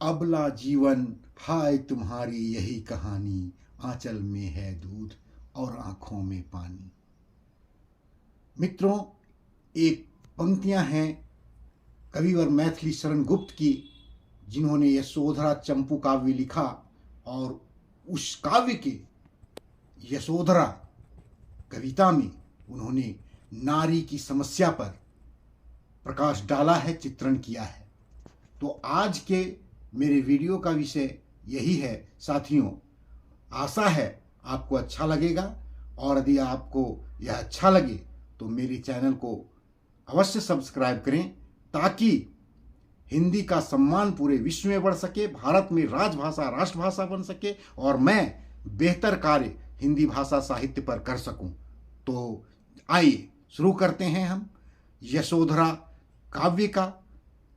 अबला जीवन हाय तुम्हारी यही कहानी, आंचल में है दूध और आंखों में पानी। मित्रों, एक पंक्तियां हैं कविवर मैथिली शरण गुप्त की, जिन्होंने यशोधरा चंपू काव्य लिखा और उस काव्य के यशोधरा कविता में उन्होंने नारी की समस्या पर प्रकाश डाला है, चित्रण किया है। तो आज के मेरे वीडियो का विषय यही है साथियों। आशा है आपको अच्छा लगेगा, और यदि आपको यह अच्छा लगे तो मेरे चैनल को अवश्य सब्सक्राइब करें, ताकि हिंदी का सम्मान पूरे विश्व में बढ़ सके, भारत में राजभाषा राष्ट्रभाषा बन सके और मैं बेहतर कार्य हिंदी भाषा साहित्य पर कर सकूं। तो आइए शुरू करते हैं हम यशोधरा काव्य का,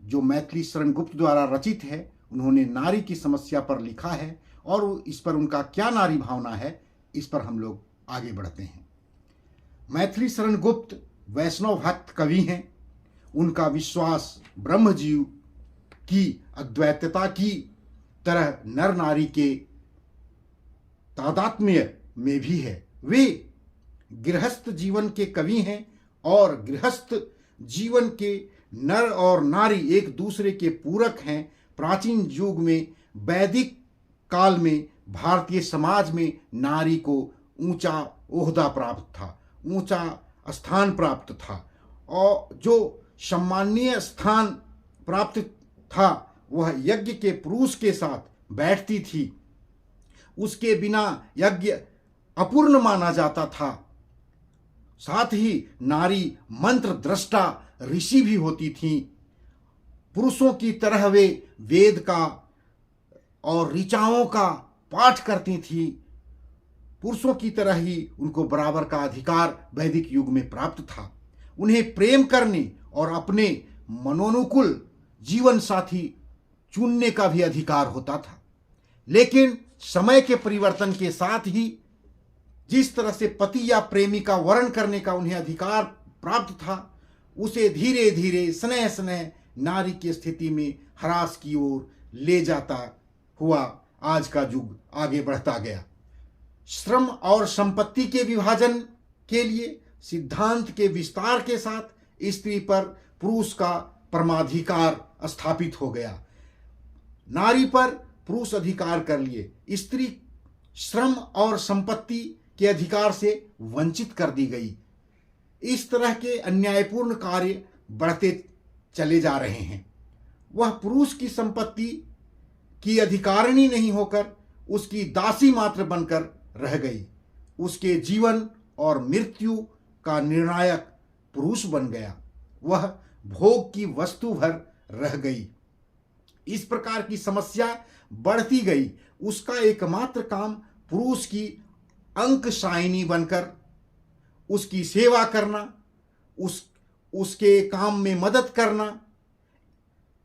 जो मैथिली शरण गुप्त द्वारा रचित है। उन्होंने नारी की समस्या पर लिखा है और इस पर उनका क्या नारी भावना है, इस पर हम लोग आगे बढ़ते हैं। मैथिली शरण गुप्त वैष्णव भक्त कवि हैं। उनका विश्वास ब्रह्म जीव की अद्वैतता की तरह नर नारी के तादात्म्य में भी है। वे गृहस्थ जीवन के कवि हैं और गृहस्थ जीवन के नर और नारी एक दूसरे के पूरक हैं। प्राचीन युग में, वैदिक काल में भारतीय समाज में नारी को ऊंचा ओहदा प्राप्त था, ऊंचा स्थान प्राप्त था, और जो सम्माननीय स्थान प्राप्त था वह यज्ञ के पुरुष के साथ बैठती थी। उसके बिना यज्ञ अपूर्ण माना जाता था। साथ ही नारी मंत्र दृष्टा ऋषि भी होती थीं। पुरुषों की तरह वे वेद का और ऋचाओं का पाठ करती थीं। पुरुषों की तरह ही उनको बराबर का अधिकार वैदिक युग में प्राप्त था। उन्हें प्रेम करने और अपने मनोनुकूल जीवन साथी चुनने का भी अधिकार होता था। लेकिन समय के परिवर्तन के साथ ही जिस तरह से पति या प्रेमी का वर्ण करने का उन्हें अधिकार प्राप्त था, उसे धीरे धीरे स्नेह स्नेह नारी की स्थिति में ह्रास की ओर ले जाता हुआ आज का युग आगे बढ़ता गया। श्रम और संपत्ति के विभाजन के लिए सिद्धांत के विस्तार के साथ स्त्री पर पुरुष का परमाधिकार स्थापित हो गया। नारी पर पुरुष अधिकार कर लिए, स्त्री श्रम और संपत्ति के अधिकार से वंचित कर दी गई। इस तरह के अन्यायपूर्ण कार्य बढ़ते चले जा रहे हैं। वह पुरुष की संपत्ति की अधिकारिणी नहीं होकर उसकी दासी मात्र बनकर रह गई। उसके जीवन और मृत्यु का निर्णायक पुरुष बन गया। वह भोग की वस्तु भर रह गई। इस प्रकार की समस्या बढ़ती गई। उसका एकमात्र काम पुरुष की अंकशायिनी बनकर उसकी सेवा करना, उसके काम में मदद करना,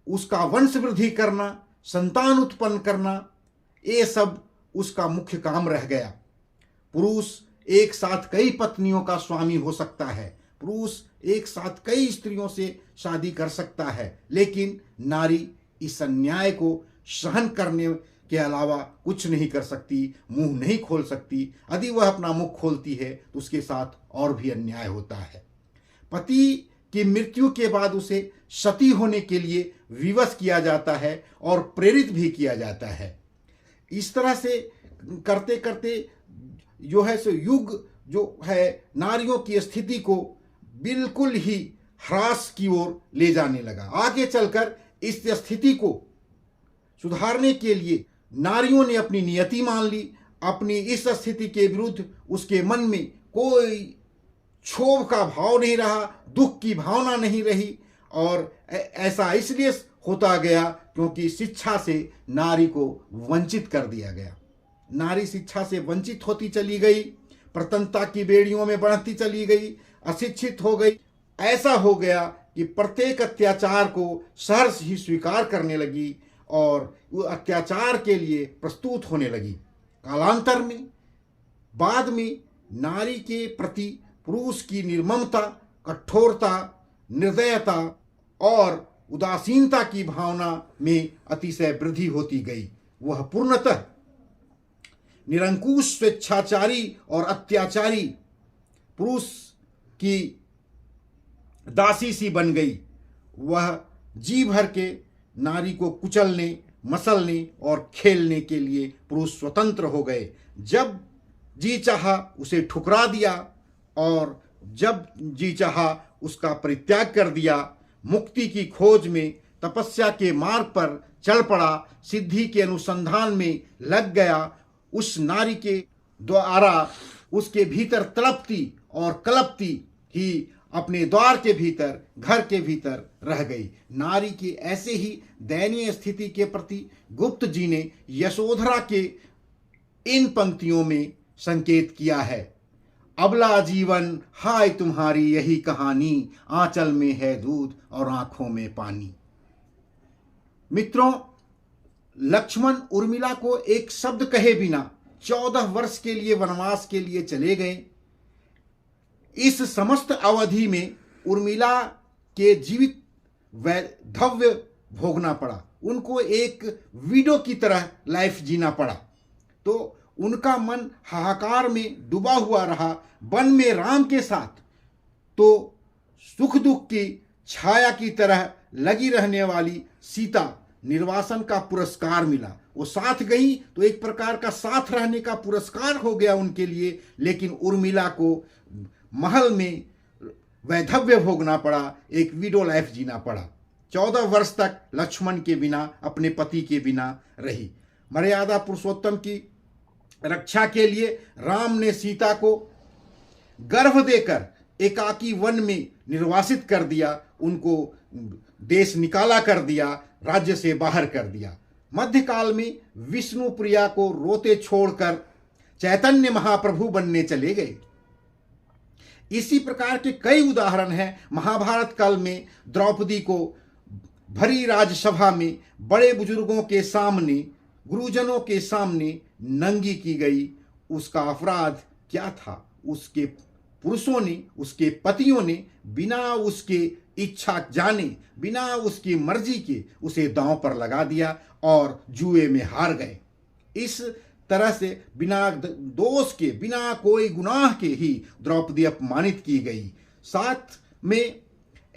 उसका वंश वृद्धि करना, संतान उत्पन्न करना, ये सब उसका मुख्य काम रह गया। पुरुष एक साथ कई पत्नियों का स्वामी हो सकता है, पुरुष एक साथ कई स्त्रियों से शादी कर सकता है, लेकिन नारी इस अन्याय को सहन करने के अलावा कुछ नहीं कर सकती, मुंह नहीं खोल सकती। यदि वह अपना मुख खोलती है तो उसके साथ और भी अन्याय होता है। पति की मृत्यु के बाद उसे सती होने के लिए विवश किया जाता है और प्रेरित भी किया जाता है। इस तरह से करते करते जो है सो युग जो है नारियों की स्थिति को बिल्कुल ही ह्रास की ओर ले जाने लगा। आगे चलकर इस स्थिति को सुधारने के लिए नारियों ने अपनी नियति मान ली। अपनी इस स्थिति के विरुद्ध उसके मन में कोई क्षोभ का भाव नहीं रहा, दुख की भावना नहीं रही। और ऐसा इसलिए होता गया क्योंकि शिक्षा से नारी को वंचित कर दिया गया। नारी शिक्षा से वंचित होती चली गई, प्रतनता की बेड़ियों में बढ़ती चली गई, अशिक्षित हो गई। ऐसा हो गया कि प्रत्येक अत्याचार को सहर्ष ही स्वीकार करने लगी और वो अत्याचार के लिए प्रस्तुत होने लगी। कालांतर में, बाद में नारी के प्रति पुरुष की निर्ममता, कठोरता, निर्दयता और उदासीनता की भावना में अतिशय वृद्धि होती गई। वह पूर्णतः निरंकुश स्वेच्छाचारी और अत्याचारी पुरुष की दासी सी बन गई। वह जी भर के नारी को कुचलने, मसलने और खेलने के लिए पुरुष स्वतंत्र हो गए। जब जी चाहा उसे ठुकरा दिया और जब जी चाहा उसका परित्याग कर दिया। मुक्ति की खोज में तपस्या के मार्ग पर चल पड़ा, सिद्धि के अनुसंधान में लग गया। उस नारी के द्वारा उसके भीतर तड़पती और कलपती ही अपने द्वार के भीतर, घर के भीतर रह गई। नारी की ऐसे ही दयनीय स्थिति के प्रति गुप्त जी ने यशोधरा के इन पंक्तियों में संकेत किया है। अबला जीवन हाय तुम्हारी यही कहानी, आंचल में है दूध और आंखों में पानी। मित्रों, लक्ष्मण उर्मिला को एक शब्द कहे बिना 14 वर्ष के लिए वनवास के लिए चले गए। इस समस्त अवधि में उर्मिला के जीवित वैधव्य भोगना पड़ा। उनको एक विडो की तरह लाइफ जीना पड़ा। तो उनका मन हाहाकार में डूबा हुआ रहा। वन में राम के साथ तो सुख दुख की छाया की तरह लगी रहने वाली सीता निर्वासन का पुरस्कार मिला। वो साथ गई तो एक प्रकार का साथ रहने का पुरस्कार हो गया उनके लिए। लेकिन उर्मिला को महल में वैधव्य भोगना पड़ा, एक विडो लाइफ जीना पड़ा। 14 वर्ष तक लक्ष्मण के बिना, अपने पति के बिना रही। मर्यादा पुरुषोत्तम की रक्षा के लिए राम ने सीता को गर्भ देकर एकाकी वन में निर्वासित कर दिया। उनको देश निकाला कर दिया, राज्य से बाहर कर दिया। मध्यकाल में विष्णु प्रिया को रोते छोड़कर चैतन्य महाप्रभु बनने चले गए। इसी प्रकार के कई उदाहरण हैं। महाभारत काल में द्रौपदी को भरी राजसभा में बड़े बुजुर्गों के सामने, गुरुजनों के सामने नंगी की गई। उसका अपराध क्या था? उसके पुरुषों ने, उसके पतियों ने बिना उसके इच्छा जाने, बिना उसकी मर्जी के उसे दांव पर लगा दिया और जुए में हार गए। इस तरह से बिना दोष के, बिना कोई गुनाह के ही द्रौपदी अपमानित की गई। साथ में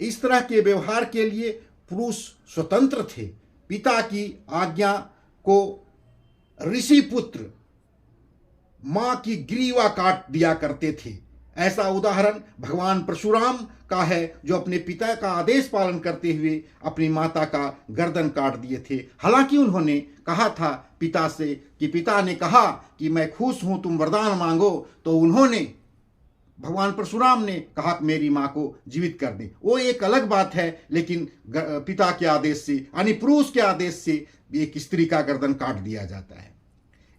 इस तरह के व्यवहार के लिए पुरुष स्वतंत्र थे। पिता की आज्ञा को ऋषि पुत्र मां की ग्रीवा काट दिया करते थे। ऐसा उदाहरण भगवान परशुराम का है, जो अपने पिता का आदेश पालन करते हुए अपनी माता का गर्दन काट दिए थे। हालांकि उन्होंने कहा था पिता से कि पिता ने कहा कि मैं खुश हूं, तुम वरदान मांगो, तो उन्होंने, भगवान परशुराम ने कहा कि मेरी मां को जीवित कर दे। वो एक अलग बात है, लेकिन पिता के आदेश से, यानी पुरुष के आदेश से एक स्त्री का गर्दन काट दिया जाता है।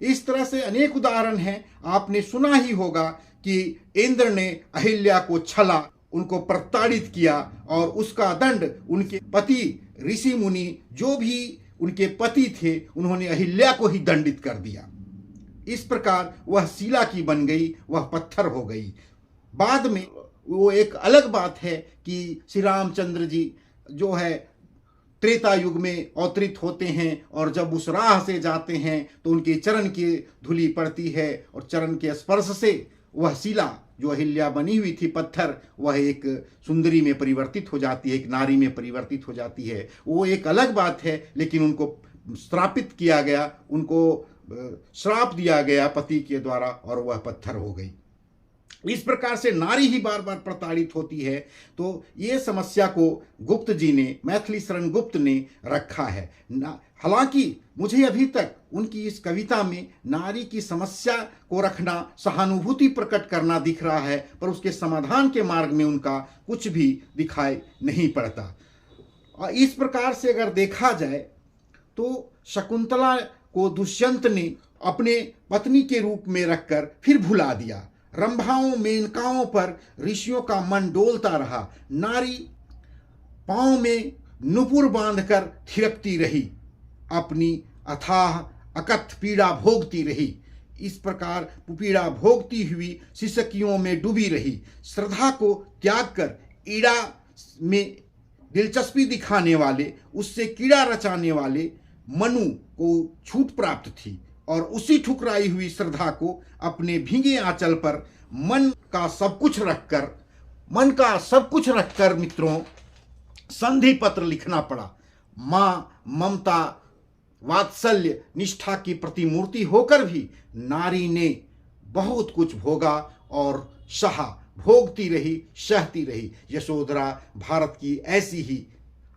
इस तरह से अनेक उदाहरण हैं। आपने सुना ही होगा कि इंद्र ने अहिल्या को छला, उनको प्रताड़ित किया और उसका दंड उनके पति ऋषि मुनि जो भी उनके पति थे, उन्होंने अहिल्या को ही दंडित कर दिया। इस प्रकार वह शिला की बन गई, वह पत्थर हो गई। बाद में वो एक अलग बात है कि श्री रामचंद्र जी जो है त्रेता युग में अवतरित होते हैं और जब उस राह से जाते हैं तो उनके चरण की धूलि पड़ती है और चरण के स्पर्श से वह शिला जो अहिल्या बनी हुई थी, पत्थर, वह एक सुंदरी में परिवर्तित हो जाती है, एक नारी में परिवर्तित हो जाती है। वो एक अलग बात है, लेकिन उनको श्रापित किया गया, उनको श्राप दिया गया पति के द्वारा और वह पत्थर हो गई। इस प्रकार से नारी ही बार बार प्रताड़ित होती है। तो ये समस्या को गुप्त जी ने, मैथिली शरण गुप्त ने रखा है। हालांकि मुझे अभी तक उनकी इस कविता में नारी की समस्या को रखना, सहानुभूति प्रकट करना दिख रहा है, पर उसके समाधान के मार्ग में उनका कुछ भी दिखाई नहीं पड़ता। और इस प्रकार से अगर देखा जाए तो शकुंतला को दुष्यंत ने अपने पत्नी के रूप में रखकर फिर भुला दिया। रंभाओं, मेनकाओं पर ऋषियों का मन डोलता रहा। नारी पांव में नुपुर बांधकर थिरकती रही, अपनी अथाह अकथ पीड़ा भोगती रही। इस प्रकार पीड़ा भोगती हुई सिसकियों में डूबी रही। श्रद्धा को त्याग कर ईड़ा में दिलचस्पी दिखाने वाले, उससे कीड़ा रचाने वाले मनु को छूट प्राप्त थी और उसी ठुकराई हुई श्रद्धा को अपने भीगे आंचल पर मन का सब कुछ रखकर मित्रों संधि पत्र लिखना पड़ा। मां ममता वात्सल्य निष्ठा की प्रतिमूर्ति होकर भी नारी ने बहुत कुछ भोगा और सहा, भोगती रही, सहती रही। यशोधरा भारत की ऐसी ही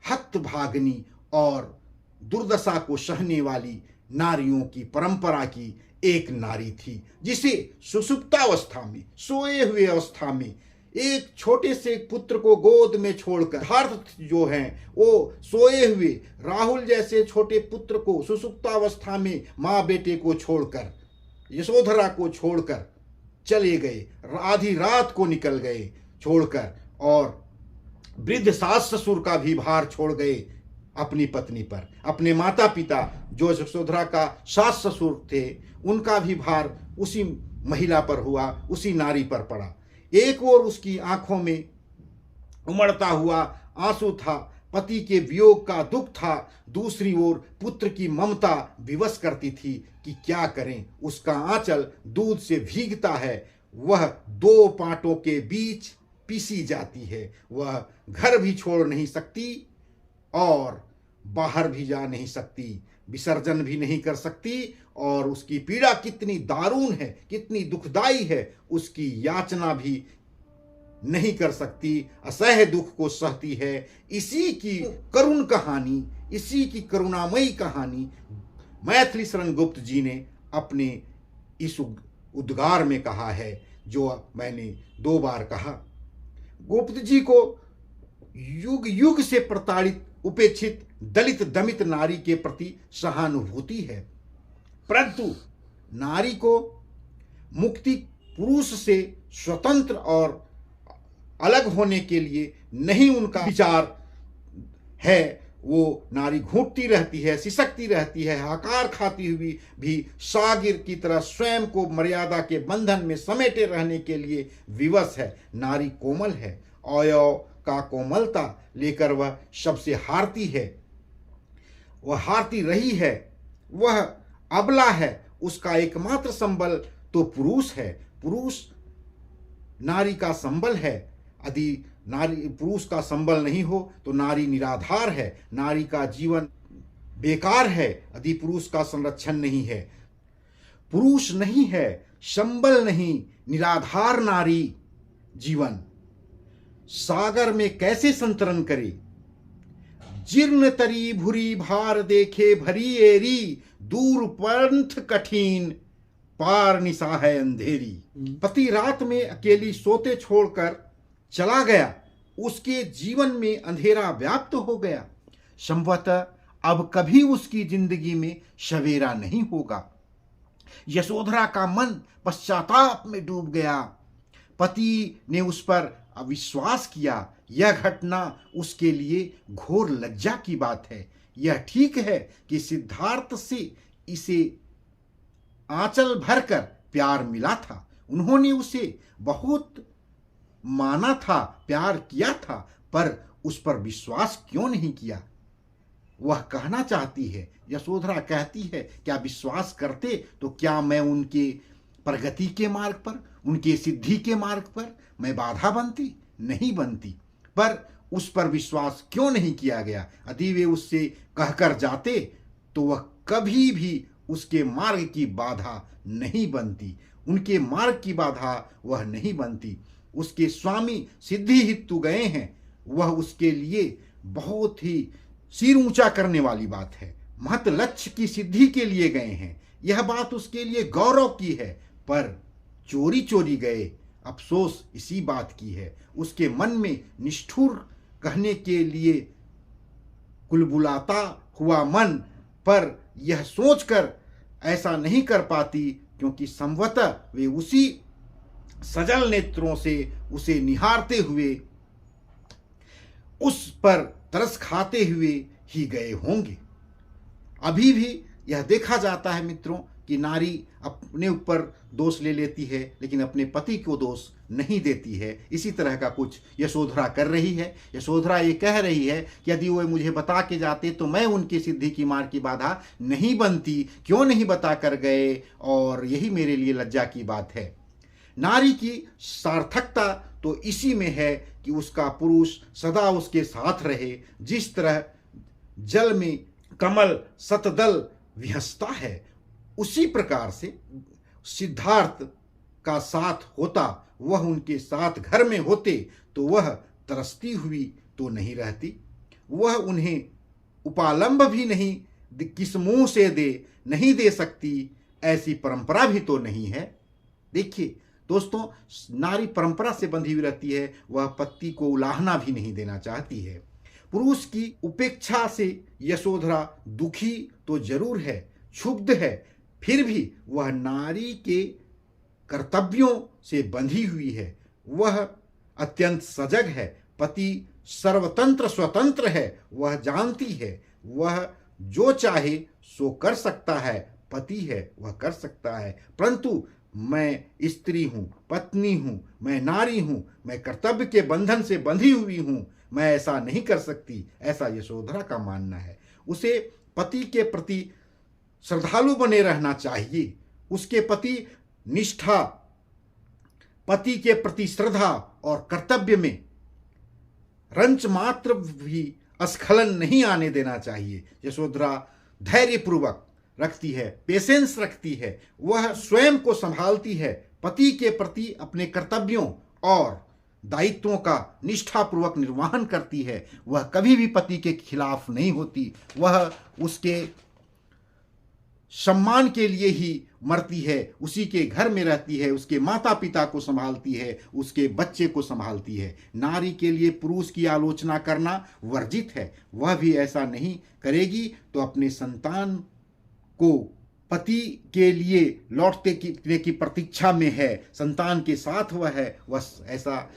हतभागिनी और दुर्दशा को सहने वाली नारियों की परंपरा की एक नारी थी, जिसे सुषुप्तावस्था में, सोए हुए अवस्था में एक छोटे से पुत्र को गोद में छोड़कर, सिद्धार्थ जो हैं वो सोए हुए राहुल जैसे छोटे पुत्र को सुषुप्तावस्था में माँ बेटे को छोड़कर, यशोधरा को छोड़कर चले गए, आधी रात को निकल गए छोड़कर, और वृद्ध सास ससुर का भी भार छोड़ गए अपनी पत्नी पर। अपने माता पिता जो यशोधरा का सास ससुर थे, उनका भी भार उसी महिला पर हुआ, उसी नारी पर पड़ा। एक ओर उसकी आंखों में उमड़ता हुआ आंसू था, पति के वियोग का दुख था, दूसरी ओर पुत्र की ममता विवश करती थी कि क्या करें। उसका आंचल दूध से भीगता है, वह दो पांटों के बीच पीसी जाती है, वह घर भी छोड़ नहीं सकती और बाहर भी जा नहीं सकती, विसर्जन भी नहीं कर सकती, और उसकी पीड़ा कितनी दारुण है, कितनी दुखदाई है, उसकी याचना भी नहीं कर सकती, असह्य दुख को सहती है। इसी की करुण कहानी, इसी की करुणामयी कहानी मैथिली शरण गुप्त जी ने अपने इस उद्गार में कहा है, जो मैंने 2 बार कहा। गुप्त जी को युग युग से प्रताड़ित, उपेक्षित, दलित दमित नारी के प्रति सहानुभूति है, परंतु नारी को मुक्ति पुरुष से स्वतंत्र और अलग होने के लिए नहीं उनका विचार है। वो नारी घूटती रहती है, सिसकती रहती है, हाकार खाती हुई भी सागिर की तरह स्वयं को मर्यादा के बंधन में समेटे रहने के लिए विवश है। नारी कोमल है, अवयव का कोमलता लेकर वह सबसे हारती है, वह हारती रही है, वह अबला है, उसका एकमात्र संबल तो पुरुष है, पुरुष नारी का संबल है। यदि नारी पुरुष का संबल नहीं हो तो नारी निराधार है, नारी का जीवन बेकार है यदि पुरुष का संरक्षण नहीं है। पुरुष नहीं है, संबल नहीं, निराधार नारी जीवन सागर में कैसे संतरण करे। जीर्ण तरी भूरी भार देखे भरी एरी, दूर पंथ कठिन पार निशा है अंधेरी। पति रात में अकेली सोते छोड़कर चला गया, उसके जीवन में अंधेरा व्याप्त हो गया। संभवतः अब कभी उसकी जिंदगी में सवेरा नहीं होगा। यशोधरा का मन पश्चाताप में डूब गया। पति ने उस पर अविश्वास किया, यह घटना उसके लिए घोर लज्जा की बात है। यह ठीक है कि सिद्धार्थ से इसे आंचल भरकर प्यार मिला था, उन्होंने उसे बहुत माना था, प्यार किया था, पर उस पर विश्वास क्यों नहीं किया। वह कहना चाहती है, यशोधरा कहती है, क्या विश्वास करते तो क्या मैं उनके प्रगति के मार्ग पर, उनके सिद्धि के मार्ग पर मैं बाधा बनती? नहीं बनती। पर उस पर विश्वास क्यों नहीं किया गया? यदि वे उससे कहकर जाते तो वह कभी भी उसके मार्ग की बाधा नहीं बनती, उनके मार्ग की बाधा वह नहीं बनती। उसके स्वामी सिद्धि हेतु गए हैं, वह उसके लिए बहुत ही सिर ऊंचा करने वाली बात है। महत लक्ष्य की सिद्धि के लिए गए हैं, यह बात उसके लिए गौरव की है, पर चोरी चोरी गए, अफसोस इसी बात की है। उसके मन में निष्ठुर कहने के लिए कुलबुलाता हुआ मन, पर यह सोचकर ऐसा नहीं कर पाती, क्योंकि संभवतः वे उसी सजल नेत्रों से उसे निहारते हुए, उस पर तरस खाते हुए ही गए होंगे। अभी भी यह देखा जाता है मित्रों कि नारी अपने ऊपर दोष ले लेती है लेकिन अपने पति को दोष नहीं देती है। इसी तरह का कुछ यशोधरा कर रही है। यशोधरा ये कह रही है कि यदि वो मुझे बता के जाते तो मैं उनकी सिद्धि की मार्ग की बाधा नहीं बनती, क्यों नहीं बता कर गए, और यही मेरे लिए लज्जा की बात है। नारी की सार्थकता तो इसी में है कि उसका पुरुष सदा उसके साथ रहे। जिस तरह जल में कमल शतदल विहसता है, उसी प्रकार से सिद्धार्थ का साथ होता, वह उनके साथ घर में होते तो वह तरसती हुई तो नहीं रहती, वह उन्हें उपालंब भी नहीं किस मुंह से नहीं दे सकती, ऐसी परंपरा भी तो नहीं है। देखिए दोस्तों, नारी परंपरा से बंधी हुई रहती है, वह पति को उलाहना भी नहीं देना चाहती है। पुरुष की उपेक्षा से यशोधरा दुखी तो जरूर है, क्षुब्ध है, फिर भी वह नारी के कर्तव्यों से बंधी हुई है। वह अत्यंत सजग है, पति सर्वतंत्र स्वतंत्र है, वह जानती है वह जो चाहे सो कर सकता है, पति है वह कर सकता है, परंतु मैं स्त्री हूं, पत्नी हूं, मैं नारी हूं, मैं कर्तव्य के बंधन से बंधी हुई हूं, मैं ऐसा नहीं कर सकती, ऐसा यशोधरा का मानना है। उसे पति के प्रति श्रद्धालु बने रहना चाहिए, उसके प्रति निष्ठा, पति के प्रति श्रद्धा और कर्तव्य में रंच मात्र भी स्खलन नहीं आने देना चाहिए। यशोधरा धैर्यपूर्वक रखती है, पेशेंस रखती है, वह स्वयं को संभालती है, पति के प्रति अपने कर्तव्यों और दायित्वों का निष्ठापूर्वक निर्वहन करती है। वह कभी भी पति के खिलाफ नहीं होती, वह उसके सम्मान के लिए ही मरती है, उसी के घर में रहती है, उसके माता पिता को संभालती है, उसके बच्चे को संभालती है। नारी के लिए पुरुष की आलोचना करना वर्जित है, वह भी ऐसा नहीं करेगी तो अपने संतान को पति के लिए लौटते की प्रतीक्षा में है, संतान के साथ वह है, वह ऐसा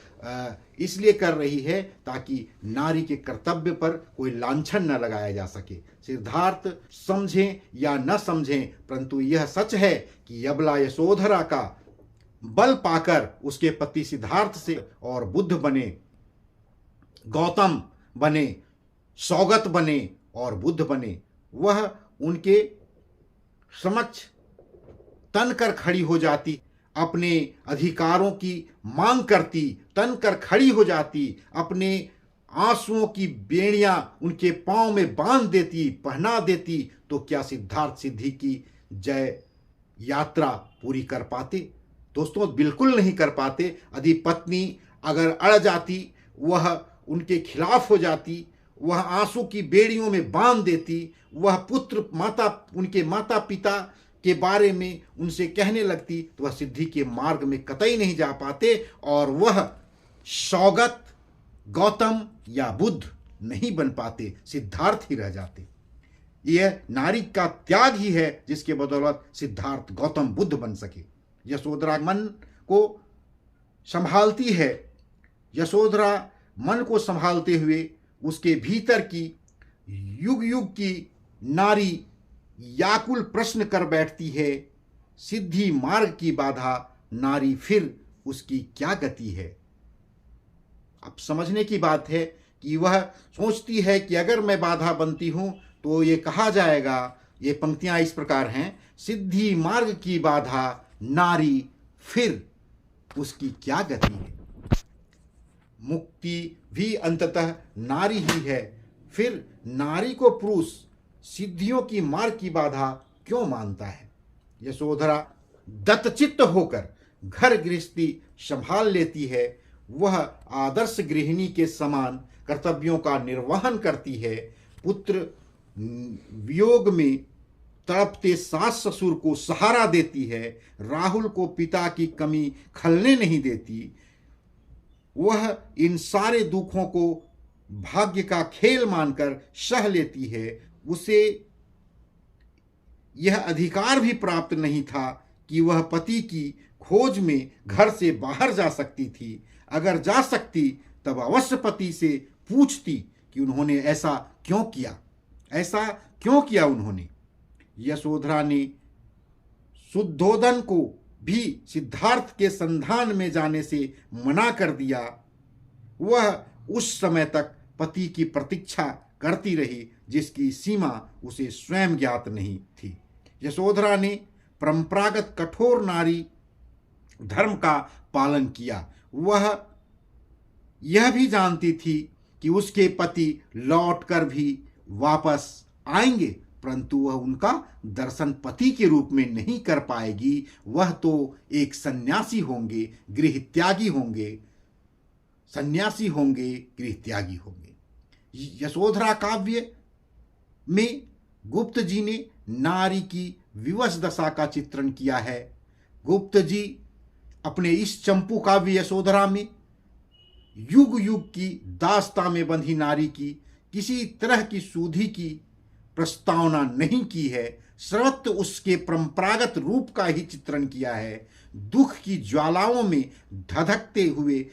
इसलिए कर रही है ताकि नारी के कर्तव्य पर कोई लांछन न लगाया जा सके। सिद्धार्थ समझें या न समझें, परंतु यह सच है कि अबला यशोधरा का बल पाकर उसके पति सिद्धार्थ से और बुद्ध बने, गौतम बने, सौगत बने और बुद्ध बने, वह उनके समक्ष तन कर खड़ी हो जाती, अपने अधिकारों की मांग करती, तन कर खड़ी हो जाती, अपने आंसुओं की बेड़ियां उनके पांव में बांध देती, पहना देती, तो क्या सिद्धार्थ सिद्धि की जय यात्रा पूरी कर पाते? दोस्तों, बिल्कुल नहीं कर पाते। यदि पत्नी अगर अड़ जाती, वह उनके खिलाफ हो जाती, वह आंसू की बेड़ियों में बांध देती, वह पुत्र उनके माता पिता के बारे में उनसे कहने लगती, तो वह सिद्धि के मार्ग में कतई नहीं जा पाते और वह सौगत, गौतम या बुद्ध नहीं बन पाते, सिद्धार्थ ही रह जाते। यह नारी का त्याग ही है जिसके बदौलत सिद्धार्थ गौतम बुद्ध बन सके। यशोधरा मन को संभालती है, यशोधरा मन को संभालते हुए उसके भीतर की युग युग की नारी व्याकुल प्रश्न कर बैठती है, सिद्धि मार्ग की बाधा नारी फिर उसकी क्या गति है? अब समझने की बात है कि वह सोचती है कि अगर मैं बाधा बनती हूं तो ये कहा जाएगा, ये पंक्तियां इस प्रकार हैं, सिद्धि मार्ग की बाधा नारी फिर उसकी क्या गति है? मुक्ति भी अंततः नारी ही है, फिर नारी को पुरुष सिद्धियों की मार्ग की बाधा क्यों मानता है? यशोधरा दत्तचित्त होकर घर गृहस्थी संभाल लेती है, वह आदर्श गृहिणी के समान कर्तव्यों का निर्वहन करती है, पुत्र वियोग में तड़पते सास ससुर को सहारा देती है, राहुल को पिता की कमी खलने नहीं देती, वह इन सारे दुखों को भाग्य का खेल मानकर सह लेती है। उसे यह अधिकार भी प्राप्त नहीं था कि वह पति की खोज में घर से बाहर जा सकती थी। अगर जा सकती तब अवश्य पति से पूछती कि उन्होंने ऐसा क्यों किया, ऐसा क्यों किया उन्होंने। यशोधरा ने शुद्धोदन को भी सिद्धार्थ के संधान में जाने से मना कर दिया। वह उस समय तक पति की प्रतीक्षा करती रही जिसकी सीमा उसे स्वयं ज्ञात नहीं थी। यशोधरा ने परंपरागत कठोर नारी धर्म का पालन किया। वह यह भी जानती थी कि उसके पति लौटकर भी वापस आएंगे, परंतु वह उनका दर्शन पति के रूप में नहीं कर पाएगी। वह तो एक सन्यासी होंगे, गृह त्यागी होंगे, सन्यासी होंगे, गृह त्यागी होंगे। यशोधरा काव्य में गुप्त जी ने नारी की विवश दशा का चित्रण किया है। गुप्त जी अपने इस चंपू काव्य यशोधरा में युग युग की दास्ता में बंधी नारी की किसी तरह की सूधी की प्रस्तावना नहीं की है, सर्वत्र उसके परंपरागत रूप का ही चित्रण किया है। दुख की ज्वालाओं में धधकते हुए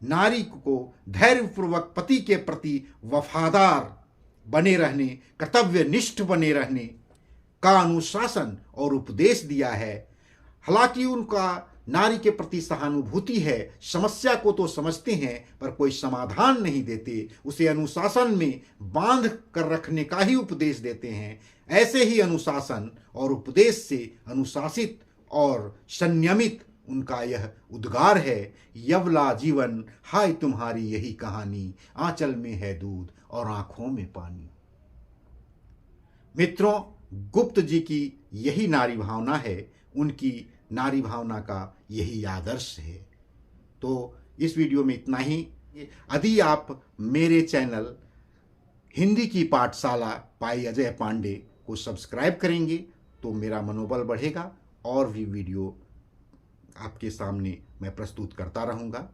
नारी को धैर्यपूर्वक पति के प्रति वफादार बने रहने, कर्तव्यनिष्ठ बने रहने का अनुशासन और उपदेश दिया है। हालांकि उनका नारी के प्रति सहानुभूति है, समस्या को तो समझते हैं पर कोई समाधान नहीं देते, उसे अनुशासन में बांध कर रखने का ही उपदेश देते हैं। ऐसे ही अनुशासन और उपदेश से अनुशासित और संयमित उनका यह उद्गार है, यवला जीवन हाय तुम्हारी यही कहानी, आंचल में है दूध और आंखों में पानी। मित्रों, गुप्त जी की यही नारी भावना है, उनकी नारी भावना का यही आदर्श है। तो इस वीडियो में इतना ही। यदि आप मेरे चैनल हिंदी की पाठशाला पाई अजय पांडे को सब्सक्राइब करेंगे तो मेरा मनोबल बढ़ेगा और भी वीडियो आपके सामने मैं प्रस्तुत करता रहूँगा।